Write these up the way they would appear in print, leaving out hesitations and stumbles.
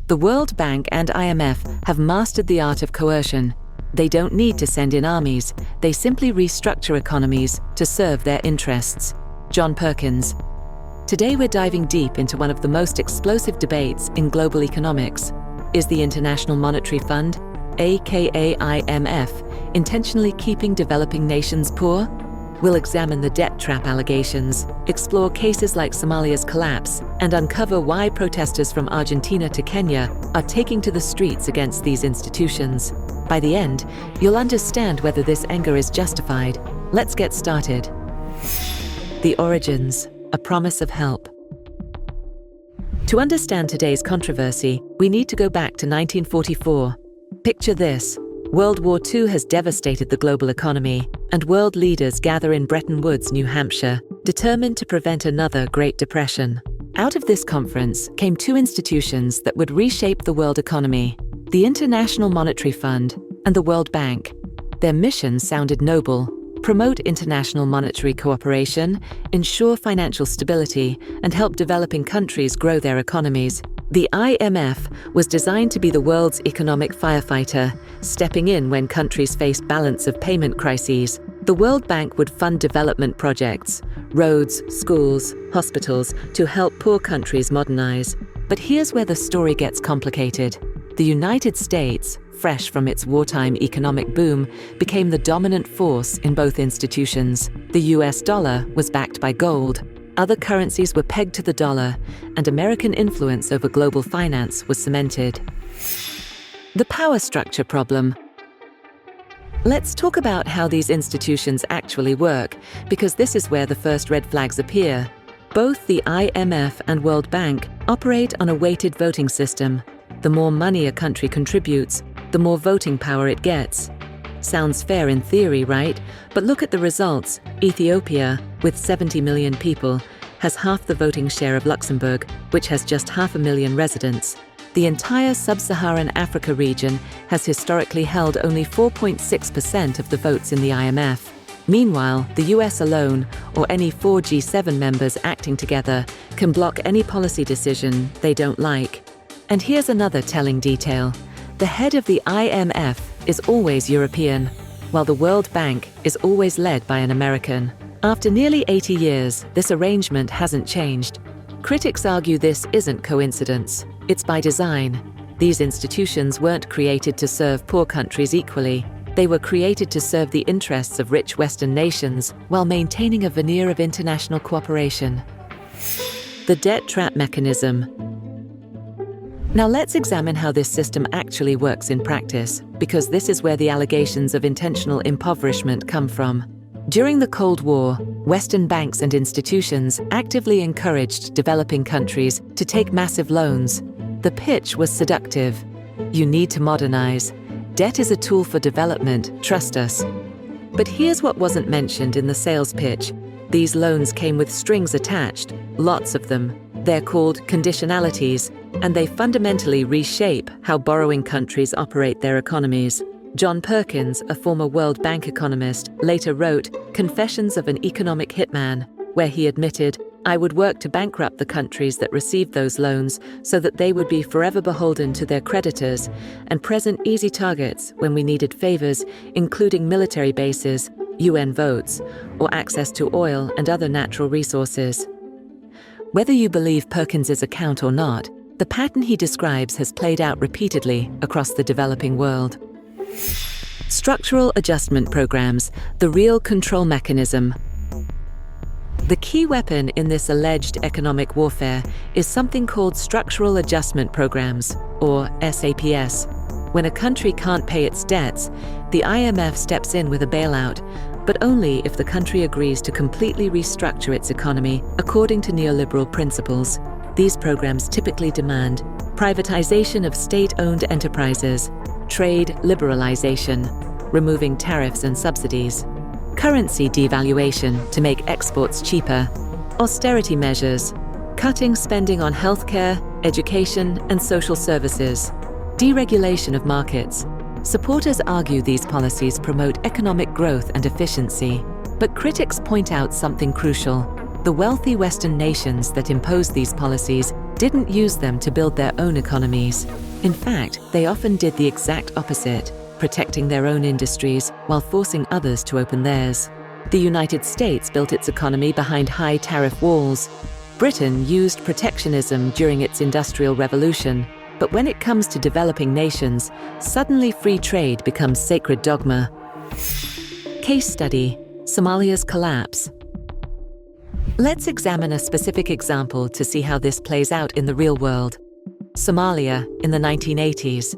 The World Bank and IMF have mastered the art of coercion. They don't need to send in armies, they simply restructure economies to serve their interests. John Perkins. Today we're diving deep into one of the most explosive debates in global economics. Is the International Monetary Fund, aka IMF, intentionally keeping developing nations poor? We'll examine the debt trap allegations, explore cases like Somalia's collapse, and uncover why protesters from Argentina to Kenya are taking to the streets against these institutions. By the end, you'll understand whether this anger is justified. Let's get started. The origins, a promise of help. To understand today's controversy, we need to go back to 1944. Picture this. World War II has devastated the global economy, and world leaders gather in Bretton Woods, New Hampshire, determined to prevent another Great Depression. Out of this conference came two institutions that would reshape the world economy: the International Monetary Fund and the World Bank. Their mission sounded noble: promote international monetary cooperation, ensure financial stability, and help developing countries grow their economies. The IMF was designed to be the world's economic firefighter, stepping in when countries faced balance of payment crises. The World Bank would fund development projects, roads, schools, hospitals, to help poor countries modernize. But here's where the story gets complicated. The United States, fresh from its wartime economic boom, became the dominant force in both institutions. The US dollar was backed by gold. Other currencies were pegged to the dollar, and American influence over global finance was cemented. The power structure problem. Let's talk about how these institutions actually work, because this is where the first red flags appear. Both the IMF and World Bank operate on a weighted voting system. The more money a country contributes, the more voting power it gets. Sounds fair in theory, right? But look at the results. Ethiopia, with 70 million people, has half the voting share of Luxembourg, which has just 500,000 residents. The entire sub-Saharan Africa region has historically held only 4.6% of the votes in the IMF. Meanwhile, the US alone, or any 4 G7 members acting together, can block any policy decision they don't like. And here's another telling detail. The head of the IMF is always European, while the World Bank is always led by an American. After nearly 80 years, this arrangement hasn't changed. Critics argue this isn't coincidence. It's by design. These institutions weren't created to serve poor countries equally. They were created to serve the interests of rich Western nations while maintaining a veneer of international cooperation. The debt trap mechanism. Now let's examine how this system actually works in practice, because this is where the allegations of intentional impoverishment come from. During the Cold War, Western banks and institutions actively encouraged developing countries to take massive loans. The pitch was seductive. You need to modernize. Debt is a tool for development, trust us. But here's what wasn't mentioned in the sales pitch. These loans came with strings attached, lots of them. They're called conditionalities, and they fundamentally reshape how borrowing countries operate their economies. John Perkins, a former World Bank economist, later wrote Confessions of an Economic Hitman, where he admitted, "I would work to bankrupt the countries that received those loans so that they would be forever beholden to their creditors and present easy targets when we needed favors, including military bases, UN votes, or access to oil and other natural resources." Whether you believe Perkins's account or not, the pattern he describes has played out repeatedly across the developing world. Structural adjustment programs, the real control mechanism. The key weapon in this alleged economic warfare is something called structural adjustment programs, or SAPs. When a country can't pay its debts, the IMF steps in with a bailout, but only if the country agrees to completely restructure its economy according to neoliberal principles. These programs typically demand privatization of state-owned enterprises, trade liberalization, removing tariffs and subsidies, currency devaluation to make exports cheaper, austerity measures, cutting spending on healthcare, education, and social services, deregulation of markets. Supporters argue these policies promote economic growth and efficiency, but critics point out something crucial. The wealthy Western nations that impose these policies didn't use them to build their own economies. In fact, they often did the exact opposite, protecting their own industries while forcing others to open theirs. The United States built its economy behind high tariff walls. Britain used protectionism during its Industrial Revolution. But when it comes to developing nations, suddenly free trade becomes sacred dogma. Case study: Somalia's collapse. Let's examine a specific example to see how this plays out in the real world. Somalia in the 1980s.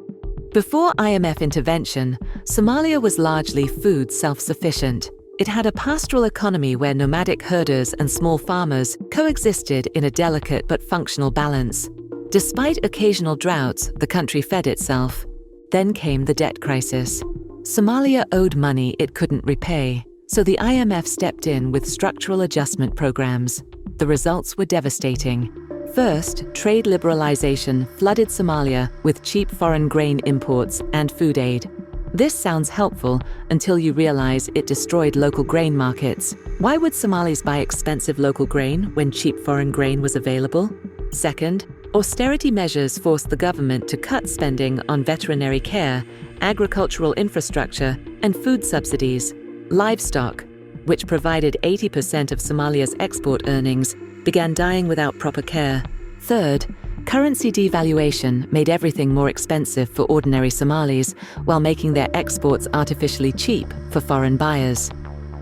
Before IMF intervention, Somalia was largely food self-sufficient. It had a pastoral economy where nomadic herders and small farmers coexisted in a delicate but functional balance. Despite occasional droughts, the country fed itself. Then came the debt crisis. Somalia owed money it couldn't repay, so the IMF stepped in with structural adjustment programs. The results were devastating. First, trade liberalization flooded Somalia with cheap foreign grain imports and food aid. This sounds helpful until you realize it destroyed local grain markets. Why would Somalis buy expensive local grain when cheap foreign grain was available? Second, austerity measures forced the government to cut spending on veterinary care, agricultural infrastructure, and food subsidies. Livestock, which provided 80% of Somalia's export earnings, began dying without proper care. Third, currency devaluation made everything more expensive for ordinary Somalis while making their exports artificially cheap for foreign buyers.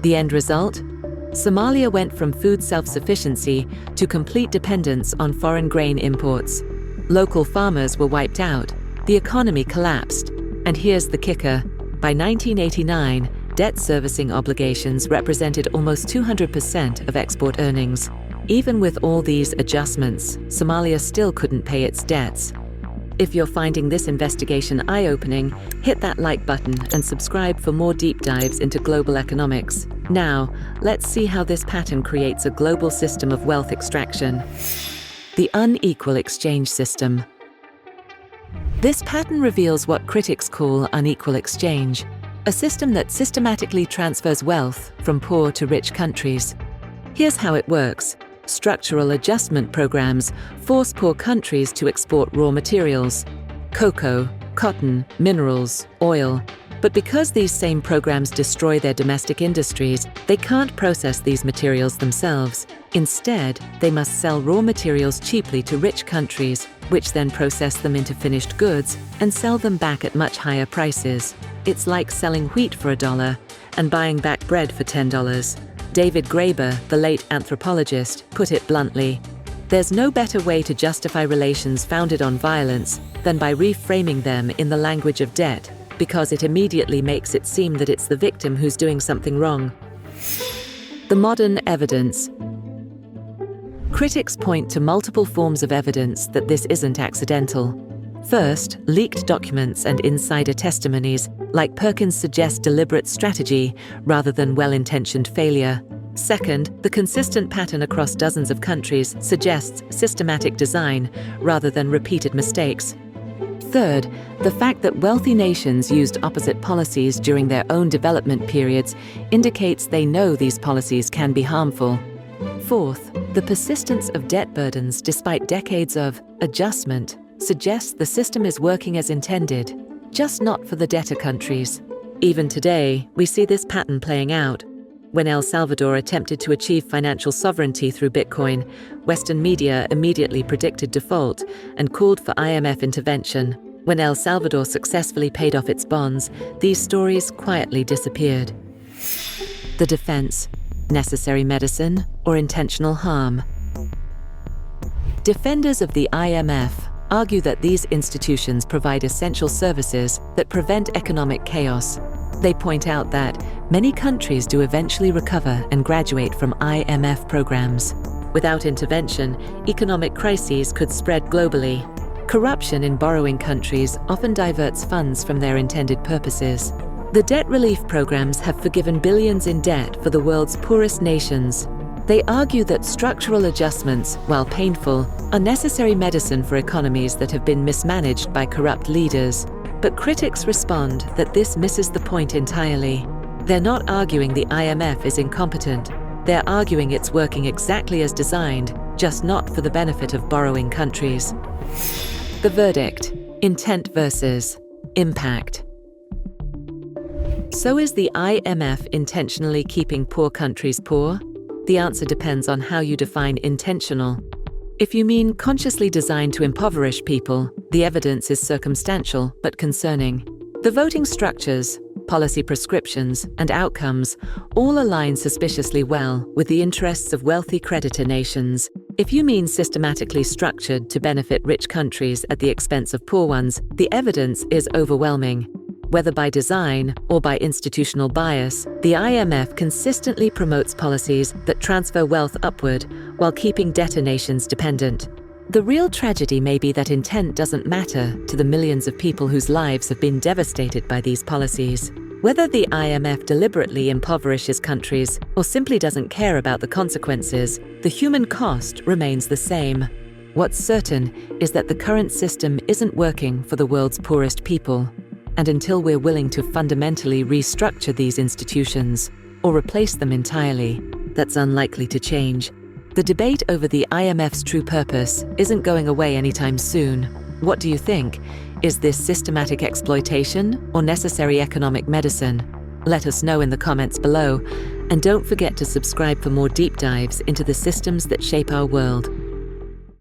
The end result? Somalia went from food self-sufficiency to complete dependence on foreign grain imports. Local farmers were wiped out, the economy collapsed, and here's the kicker. By 1989, debt servicing obligations represented almost 200% of export earnings. Even with all these adjustments, Somalia still couldn't pay its debts. If you're finding this investigation eye-opening, hit that like button and subscribe for more deep dives into global economics. Now, let's see how this pattern creates a global system of wealth extraction. The unequal exchange system. This pattern reveals what critics call unequal exchange, a system that systematically transfers wealth from poor to rich countries. Here's how it works. Structural adjustment programs force poor countries to export raw materials, cocoa, cotton, minerals, oil. But because these same programs destroy their domestic industries, they can't process these materials themselves. Instead, they must sell raw materials cheaply to rich countries, which then process them into finished goods and sell them back at much higher prices. It's like selling wheat for $1 and buying back bread for $10. David Graeber, the late anthropologist, put it bluntly. There's no better way to justify relations founded on violence than by reframing them in the language of debt, because it immediately makes it seem that it's the victim who's doing something wrong. The modern evidence. Critics point to multiple forms of evidence that this isn't accidental. First, leaked documents and insider testimonies, like Perkins, suggest deliberate strategy rather than well-intentioned failure. Second, the consistent pattern across dozens of countries suggests systematic design rather than repeated mistakes. Third, the fact that wealthy nations used opposite policies during their own development periods indicates they know these policies can be harmful. Fourth, the persistence of debt burdens despite decades of adjustment suggests the system is working as intended, just not for the debtor countries. Even today, we see this pattern playing out. When El Salvador attempted to achieve financial sovereignty through Bitcoin, Western media immediately predicted default and called for IMF intervention. When El Salvador successfully paid off its bonds, these stories quietly disappeared. The defense: necessary medicine or intentional harm? Defenders of the IMF argue that these institutions provide essential services that prevent economic chaos. They point out that many countries do eventually recover and graduate from IMF programs. Without intervention, economic crises could spread globally. Corruption in borrowing countries often diverts funds from their intended purposes. The debt relief programs have forgiven billions in debt for the world's poorest nations. They argue that structural adjustments, while painful, are necessary medicine for economies that have been mismanaged by corrupt leaders. But critics respond that this misses the point entirely. They're not arguing the IMF is incompetent. They're arguing it's working exactly as designed, just not for the benefit of borrowing countries. The verdict: intent versus impact. So is the IMF intentionally keeping poor countries poor? The answer depends on how you define intentional. If you mean consciously designed to impoverish people, the evidence is circumstantial but concerning. The voting structures, policy prescriptions, and outcomes all align suspiciously well with the interests of wealthy creditor nations. If you mean systematically structured to benefit rich countries at the expense of poor ones, the evidence is overwhelming. Whether by design or by institutional bias, the IMF consistently promotes policies that transfer wealth upward while keeping debtor nations dependent. The real tragedy may be that intent doesn't matter to the millions of people whose lives have been devastated by these policies. Whether the IMF deliberately impoverishes countries or simply doesn't care about the consequences, the human cost remains the same. What's certain is that the current system isn't working for the world's poorest people. And until we're willing to fundamentally restructure these institutions or replace them entirely, that's unlikely to change. The debate over the IMF's true purpose isn't going away anytime soon. What do you think? Is this systematic exploitation or necessary economic medicine? Let us know in the comments below, and don't forget to subscribe for more deep dives into the systems that shape our world.